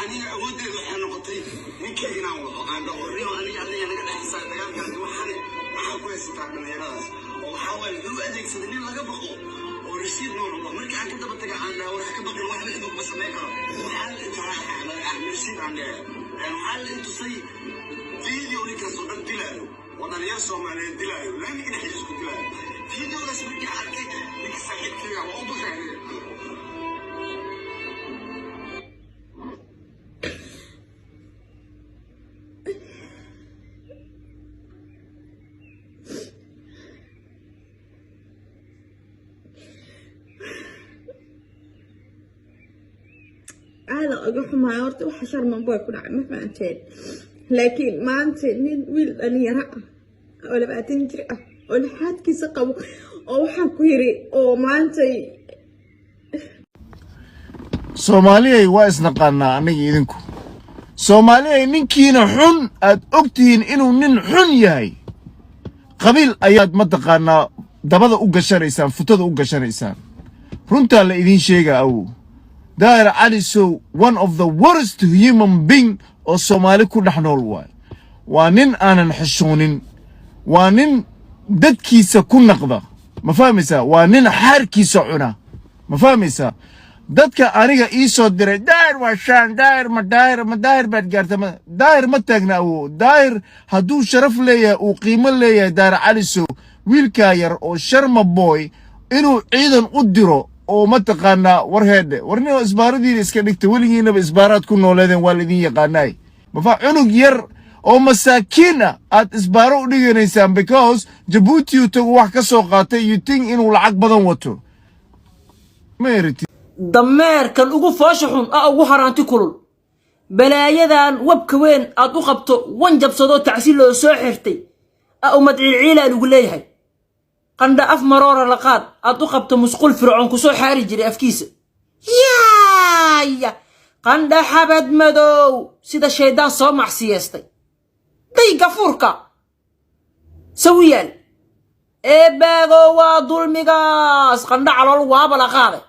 أنا أود أن نقطي من كذا نوع أنا أوريه أنا قاعد أحسن أنا قاعد وحنا حاول يستعمل الناس وحاول يقول أديك سدني لا قبقه ورشيد نور مركي عن كده بتجي عنا ولا كبق الواحد يدوق بس ما يقرأ وحال تراح على رشيد عنا يعني حال أنتوا صي فيديو لك صدق دلائل وأنا يسوع مع الدلائل لا يمكن يحجز دلائل فيديو بس مركي حكي لك صحيح كذا وأبغى يعني أنا أروح مع عرض وحشر من بوك ونعم فانتين لكن ما أنت نين ويل أني يرى ولا بقى تنجري ولا حد كي سقوا أو حكويري أو ما أنت Soomaaliya waa isnaqaanaa aniga idinku Soomaaliya ninkiina xun aad ogtihiin inuu nin xun yahay qabiil ayaad ma taqaanaa dabada u gashanaysaan futada u gashanaysaan runta la idin sheega aw Daahir Cali Sow one of the worst human being oo Soomaali ku dhaxnool waa nin aanan xishoonin waa nin dadkiisa ku naqda ma fahmaysaa waa nin xaarkiisa cuna ma fahmaysaa dadka aniga ii soo diray daahir waa shaan daahir baad gaartay daahir ma taagna awo daahir hadduu sharaf leeyahay uu qiimo leeyahay Daahir Cali Sow wiilkaa yar oo sharma boy inuu ciidan u diro oo ma taqaanaa warheedhe warnimo isbaaradiina iska dhigta weligiinaba isbaaraad ku nooleedeen waa laidin yaqaanaay mafa cunug yar oo masaakiin ah aad isbaaro u dhiganaysaan because Djibouti uu tago wax ka soo qaatay you think inuu lacag badan wato meeriti dameerkan ugu fooshaxun ugu haraanti kulul balaayadan wabka weyn aad u qabto wan jabsado tacsiil loo soo xirtay oo madciil lagu leeyahay qanda af maroora la qaad aad u qabto musqul fircoon ku soo xaari jiray afkiisa ya qanda xabad madow sida sheedaan soo macsiyeestay day gafuurka sawiyal baago waa dulmigaas qanda calool waaba la qaaday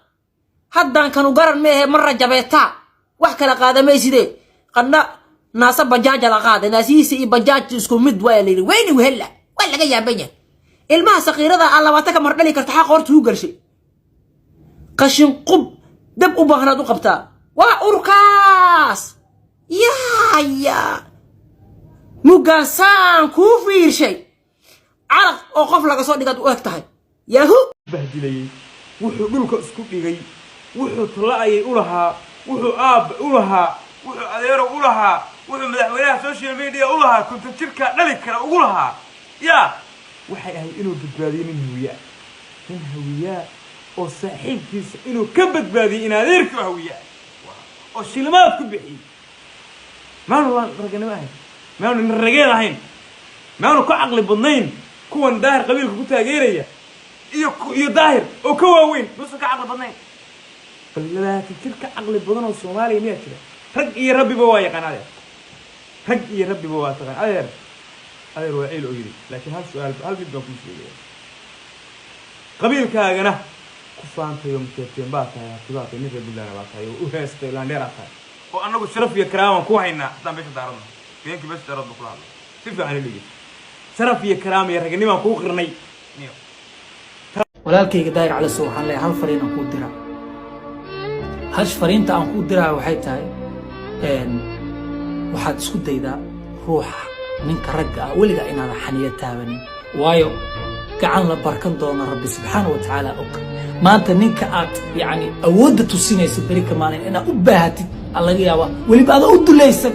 haddaan kanu garan meehe marra jabeeta wax kala qaadamaysidee qanda naasa bajaaj la qaaday naasiisa iyo bajaaj isku mid waa leeyahay weyni wehla waa laga yaabanya ilmaha saqiirada allabaata ka mardhali karta xaq horta u galshay qashin qub dab u baahnaad u qabtaa waa urkaas ya mugaasaan ku fiirshay calaq oo qof laga soo dhigad u eg tahay yahu bahdilayay wuxuu dhulka isku dhigay wuxuu tulaayay u lahaa wuxuu aab u lahaa wuxuu adeero u lahaa wuxuu madaxweynaha social media u lahaa kunta jirka dhali kara ugu lahaa ya waxay ahayd inuu badbaadiyo nin hawiyaa oo saaxiibkiisa inuu ka badbaadiyo in adeerku hawiyaa oo shilmaad ku bixiyay maanu raganimo ahayn maanu nin rageen ahayn maanu ka caqli badnayn kuwan daahir qabiilka ku taageeraya iyo daahir oo ka waaweyn musu ka caqli badnayn laakiin jirka caqli badan oo Soomaaliya miyaa jira rag iyo rabbiba waa yaqaanade rag iyo rabbiba waa taqaan adeer waa ciil oo yiri laakiin hal mid baan ku sheegay qabiilkaagana ku faantayo mteeteen baa tahay hatibaad in reer Buntland baa tahay u heestay laandheer tahay oo anagu sharaf iyo karaama ku haynaa hadaan beesha daaradno beenkii beesha daaradno ku lahayd si fiican leeyahay sharaf iyo karaama iyo raganimo ku qirnay walaalkayga Daahir Cali Sow waxaan leeyahay hal fariin aan ku diraa hash fariinta aan ku diraa waxay tahay waxaad isku daydaa ruuxa ninka ragga ah weliga inaad xaniya taabanin waayo gacan la barkan doono rabbi subxaanahu wa ta'ala og maanta ninka aad yani awoodda tusinayso bari ka maalin inaad u baahatid laga yaabaa weliba aad u dulaysan